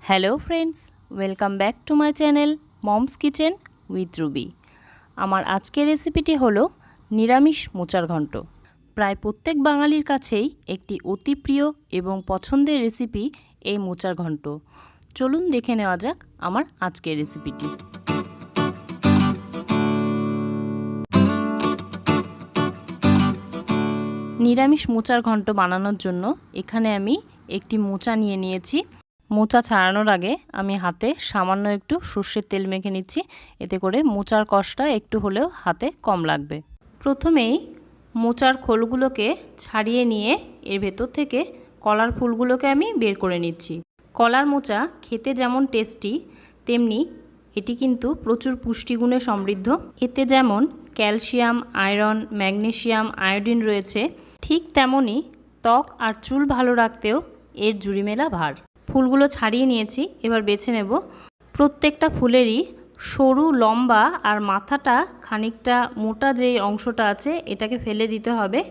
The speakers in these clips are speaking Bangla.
Hello friends, welcome back to my channel moms kitchen with Ruby. আমার আজকের রেসিপিটি হলো নিরামিষ মোচার ঘন্ট। প্রায় প্রত্যেক বাঙালির কাছেই একটি অতি প্রিয় এবং পছন্দের রেসিপি এই মোচার ঘন্ট। চলুন দেখে নেওয়া যাক আমার আজকের রেসিপিটি। নিরামিষ মোচার ঘন্ট বানানোর জন্য এখানে আমি একটি মোচা নিয়ে নিয়েছি। মোচা ছাড়ানোর আগে আমি হাতে সামান্য একটু সর্ষের তেল মেখে নিচ্ছি, এতে করে মোচার কষটা একটু হলেও হাতে কম লাগবে। প্রথমেই মোচার খোলগুলোকে ছাড়িয়ে নিয়ে এর ভেতর থেকে কলার ফুলগুলোকে আমি বের করে নিচ্ছি। কলার মোচা খেতে যেমন টেস্টি, তেমনি এটি কিন্তু প্রচুর পুষ্টিগুণে সমৃদ্ধ। এতে যেমন ক্যালসিয়াম, আয়রন, ম্যাগনেসিয়াম, আয়োডিন রয়েছে, ঠিক তেমনই ত্বক আর চুল ভালো রাখতেও এর জুড়ি মেলা ভার। ফুলগুলো ছাড়িয়ে নিয়েছি, এবার বেছে নেব। প্রত্যেকটা ফুলেরই সরু, লম্বা আর মাথাটা খানিকটা মোটা যেই অংশটা আছে এটাকে ফেলে দিতে হবে,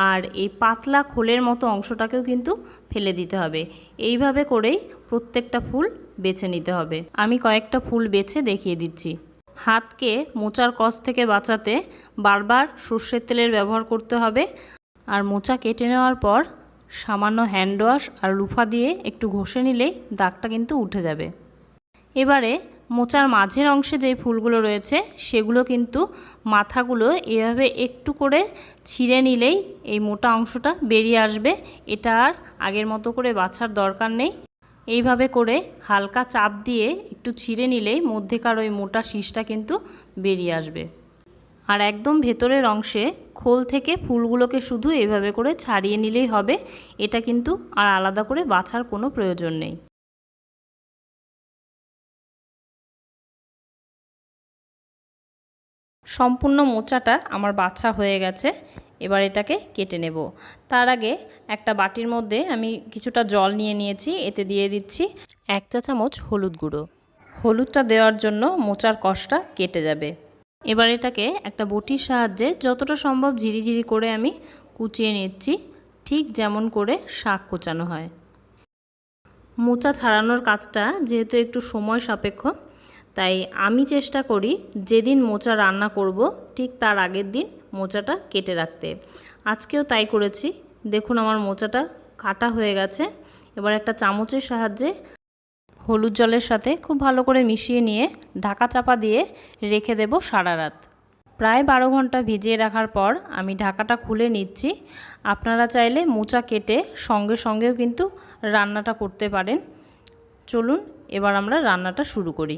আর এই পাতলা খোলের মতো অংশটাকেও কিন্তু ফেলে দিতে হবে। এইভাবে করেই প্রত্যেকটা ফুল বেছে নিতে হবে। আমি কয়েকটা ফুল বেছে দেখিয়ে দিচ্ছি। হাতকে মোচার কষ থেকে বাঁচাতে বারবার সর্ষের তেলের ব্যবহার করতে হবে, আর মোচা কেটে নেওয়ার পর সামান্য হ্যান্ড ওয়াশ আর লুফা দিয়ে একটু ঘষে নিলেই দাগটা কিন্তু উঠে যাবে। এবারে মোচার মাঝের অংশে যেই ফুলগুলো রয়েছে সেগুলো কিন্তু মাথাগুলো এভাবে একটু করে ছিঁড়ে নিলেই এই মোটা অংশটা বেরিয়ে আসবে। এটা আর আগের মতো করে বাছার দরকার নেই। এইভাবে করে হালকা চাপ দিয়ে একটু ছিঁড়ে নিলেই মধ্যেকার ওই মোটা শীষটা কিন্তু বেরিয়ে আসবে। আর একদম ভেতরের অংশে খোল থেকে ফুলগুলোকে শুধু এভাবে করে ছাড়িয়ে নিলেই হবে। এটা কিন্তু আর আলাদা করে বাছার কোনো প্রয়োজন নেই। সম্পূর্ণ মোচাটা আমার বাছা হয়ে গেছে, এবার এটাকে কেটে নেব। তার আগে একটা বাটির মধ্যে আমি কিছুটা জল নিয়ে নিয়েছি, এতে দিয়ে দিচ্ছি 1 চা চামচ হলুদ গুঁড়ো। হলুদটা দেওয়ার জন্য মোচার কষটা কেটে যাবে। এবার এটাকে একটা বটির সাহায্যে যতটা সম্ভব ঝিরিঝিরি করে আমি কুচিয়ে নিচ্ছি, ঠিক যেমন করে শাক কোচানো হয়। মোচা ছাড়ানোর কাজটা যেহেতু একটু সময় সাপেক্ষ, তাই আমি চেষ্টা করি যেদিন মোচা রান্না করব ঠিক তার আগের দিন মোচাটা কেটে রাখতে। আজকেও তাই করেছি। দেখুন আমার মোচাটা কাটা হয়ে গেছে। এবার একটা চামচের সাহায্যে হলুদ জলের সাথে খুব ভালো করে মিশিয়ে নিয়ে ঢাকা চাপা দিয়ে রেখে দেব সারা রাত। প্রায় 12 ঘন্টা ভিজিয়ে রাখার পর আমি ঢাকাটা খুলে নিচ্ছি। আপনারা চাইলে মোচা কেটে সঙ্গে সঙ্গেও কিন্তু রান্নাটা করতে পারেন। চলুন এবার আমরা রান্নাটা শুরু করি।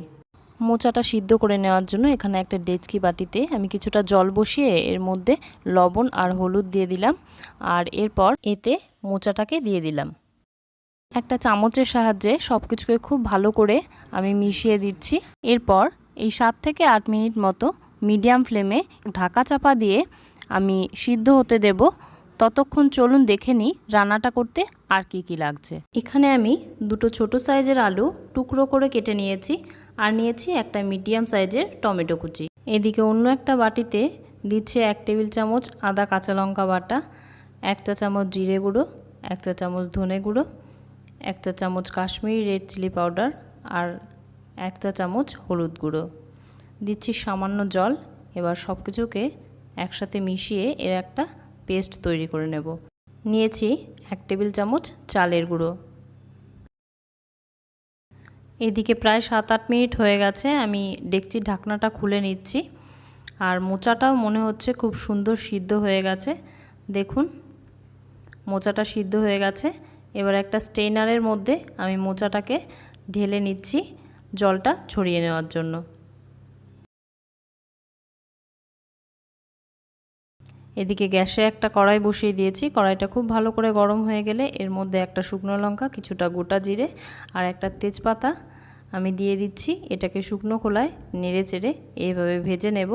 মোচাটা সিদ্ধ করে নেওয়ার জন্য এখানে একটা ডেচকি বাটিতে আমি কিছুটা জল বসিয়ে এর মধ্যে লবণ আর হলুদ দিয়ে দিলাম, আর এরপর এতে মোচাটাকে দিয়ে দিলাম। একটা চামচের সাহায্যে সব কিছুকে খুব ভালো করে আমি মিশিয়ে দিচ্ছি। এরপর এই 7 থেকে 8 মিনিট মতো মিডিয়াম ফ্লেমে ঢাকা চাপা দিয়ে আমি সিদ্ধ হতে দেব। ততক্ষণ চলুন দেখে নিই রান্নাটা করতে আর কি লাগছে। এখানে আমি দুটো ছোট সাইজের আলু টুকরো করে কেটে নিয়েছি, আর নিয়েছি একটা মিডিয়াম সাইজের টমেটো কুচি। এদিকে অন্য একটা বাটিতে দিচ্ছে 1 টেবিল চামচ আদা কাঁচা লঙ্কা বাটা, 1 চা চামচ জিরে গুঁড়ো, 1 চা চামচ ধনে গুঁড়ো, 1 চা চামচ কাশ্মীরি রেড চিলি পাউডার, আর 1 চা চামচ হলুদ গুঁড়ো। দিচ্ছি সামান্য জল। এবার সব কিছুকে একসাথে মিশিয়ে এর একটা পেস্ট তৈরি করে নেব। নিয়েছি 1 টেবিল চামচ চালের গুঁড়ো। এদিকে প্রায় 7-8 মিনিট হয়ে গেছে। আমি ডেকচির ঢাকনাটা খুলে নিচ্ছি, আর মোচাটাও মনে হচ্ছে খুব সুন্দর সিদ্ধ হয়ে গেছে। দেখুন মোচাটা সিদ্ধ হয়ে গেছে। এবার একটা স্ট্রেনারের মধ্যে আমি মোচাটাকে ঢেলে নিচ্ছি জলটা ছড়িয়ে নেওয়ার জন্য। এদিকে গ্যাসে একটা কড়াই বসিয়ে দিয়েছি। কড়াইটা খুব ভালো করে গরম হয়ে গেলে এর মধ্যে একটা শুকনো লঙ্কা, কিছুটা গোটা জিরে আর একটা তেজপাতা আমি দিয়ে দিচ্ছি। এটাকে শুকনো খোলায় নেড়ে চেড়ে এইভাবে ভেজে নেব,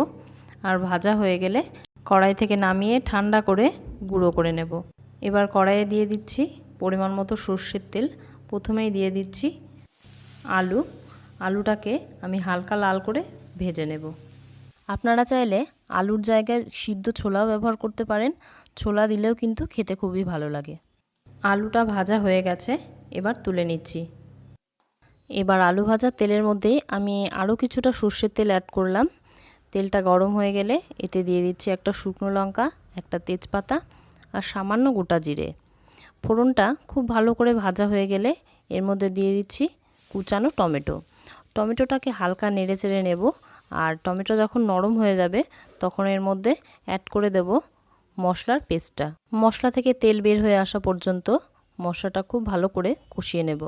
আর ভাজা হয়ে গেলে কড়াই থেকে নামিয়ে ঠান্ডা করে গুঁড়ো করে নেব। এবার কড়াইয়ে দিয়ে দিচ্ছি পরিমাণ মতো সর্ষের তেল। প্রথমেই দিয়ে দিচ্ছি আলুটাকে আমি হালকা লাল করে ভেজে নেব। আপনারা চাইলে আলুর জায়গায় সিদ্ধ ছোলাও ব্যবহার করতে পারেন। ছোলা দিলেও কিন্তু খেতে খুবই ভালো লাগে। আলুটা ভাজা হয়ে গেছে, এবার তুলে নিচ্ছি। এবার আলু ভাজার তেলের মধ্যে আমি আরও কিছুটা সর্ষের তেল অ্যাড করলাম। তেলটা গরম হয়ে গেলে এতে দিয়ে দিচ্ছি একটা শুকনো লঙ্কা, একটা তেজপাতা আর সামান্য গোটা জিরে। ফোড়নটা খুব ভালো করে ভাজা হয়ে গেলে এর মধ্যে দিয়ে দিচ্ছি কুচানো টমেটো। টমেটোটাকে হালকা নেড়ে চেড়ে নেব। আর টমেটো যখন নরম হয়ে যাবে তখন এর মধ্যে অ্যাড করে দেব মশলার পেস্টটা। মশলা থেকে তেল বের হয়ে আসা পর্যন্ত মশলাটা খুব ভালো করে কষিয়ে নেব।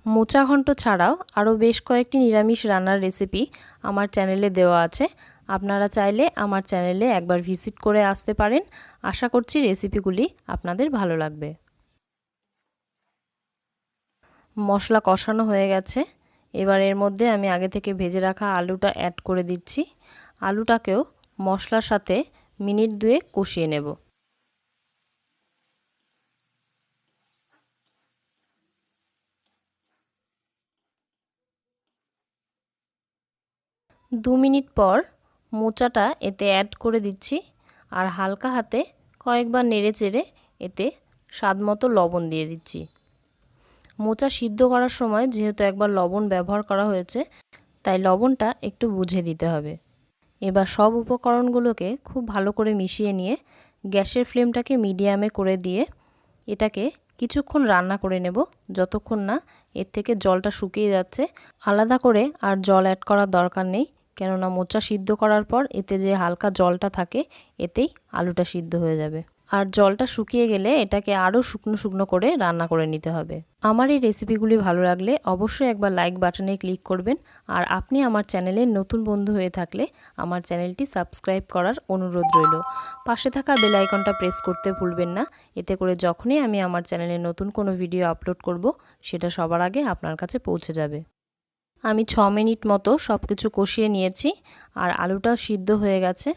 মোচা ঘন্ট ছাড়াও আরও বেশ কয়েকটি নিরামিষ রান্নার রেসিপি আমার চ্যানেলে দেওয়া আছে। আপনারা চাইলে আমার চ্যানেলে একবার ভিজিট করে আসতে পারেন। আশা করছি রেসিপিগুলি আপনাদের ভালো লাগবে। মশলা কষানো হয়ে গেছে। এবার এর মধ্যে আমি আগে থেকে ভেজে রাখা আলুটা অ্যাড করে দিচ্ছি। আলুটাকেও মশলার সাথে মিনিট 2 কষিয়ে নেব। 2 মিনিট পর মোচাটা এতে অ্যাড করে দিচ্ছি আর হালকা হাতে কয়েকবার নেড়ে চেড়ে এতে স্বাদমতো লবণ দিয়ে দিচ্ছি। মোচা সিদ্ধ করার সময় যেহেতু একবার লবণ ব্যবহার করা হয়েছে তাই লবণটা একটু বুঝে দিতে হবে। এবার সব উপকরণগুলোকে খুব ভালো করে মিশিয়ে নিয়ে গ্যাসের ফ্লেমটাকে মিডিয়ামে করে দিয়ে এটাকে কিছুক্ষণ রান্না করে নেব, যতক্ষণ না এর থেকে জলটা শুকিয়ে যাচ্ছে। আলাদা করে আর জল অ্যাড করার দরকার নেই, কেননা মোচা সিদ্ধ করার পর এতে যে হালকা জলটা থাকে এতেই আলুটা সিদ্ধ হয়ে যাবে। আর জলটা শুকিয়ে গেলে এটাকে আরও শুকনো শুকনো করে রান্না করে নিতে হবে। আমার এই রেসিপিগুলি ভালো লাগলে অবশ্যই একবার লাইক বাটনে ক্লিক করবেন। আর আপনি আমার চ্যানেলের নতুন বন্ধু হয়ে থাকলে আমার চ্যানেলটি সাবস্ক্রাইব করার অনুরোধ রইল। পাশে থাকা বেল আইকনটা প্রেস করতে ভুলবেন না, এতে করে যখনই আমি আমার চ্যানেলে নতুন কোনো ভিডিও আপলোড করব সেটা সবার আগে আপনার কাছে পৌঁছে যাবে। আমি 6 মিনিট মতো সব কিছু কষিয়ে নিয়েছি আর আলুটাও সিদ্ধ হয়ে গেছে,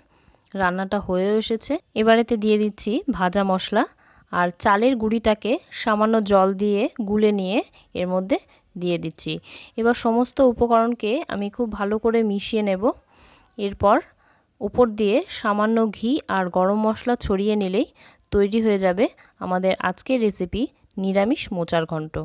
রান্নাটা হয়েও এসেছে। এবারেতে দিয়ে দিচ্ছি ভাজা মশলা আর চালের গুঁড়িটাকে সামান্য জল দিয়ে গুলে নিয়ে এর মধ্যে দিয়ে দিচ্ছি। এবার সমস্ত উপকরণকে আমি খুব ভালো করে মিশিয়ে নেব। এরপর উপর দিয়ে সামান্য ঘি আর গরম মশলা ছড়িয়ে নিলেই তৈরি হয়ে যাবে আমাদের আজকের রেসিপি নিরামিষ মোচার ঘন্ট।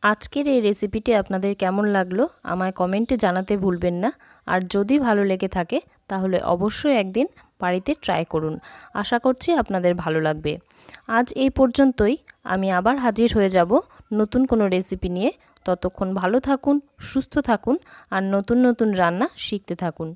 আজকের এই রেসিপিটি আপনাদের কেমন লাগলো আমায় কমেন্টে জানাতে ভুলবেন না। আর যদি ভালো লেগে থাকে তাহলে অবশ্যই একদিন বাড়িতে ট্রাই করুন। আশা করছি আপনাদের ভালো লাগবে। আজ এই পর্যন্তই। আমি আবার হাজির হয়ে যাব নতুন কোনো রেসিপি নিয়ে। ততক্ষণ ভালো থাকুন, সুস্থ থাকুন আর নতুন নতুন রান্না শিখতে থাকুন।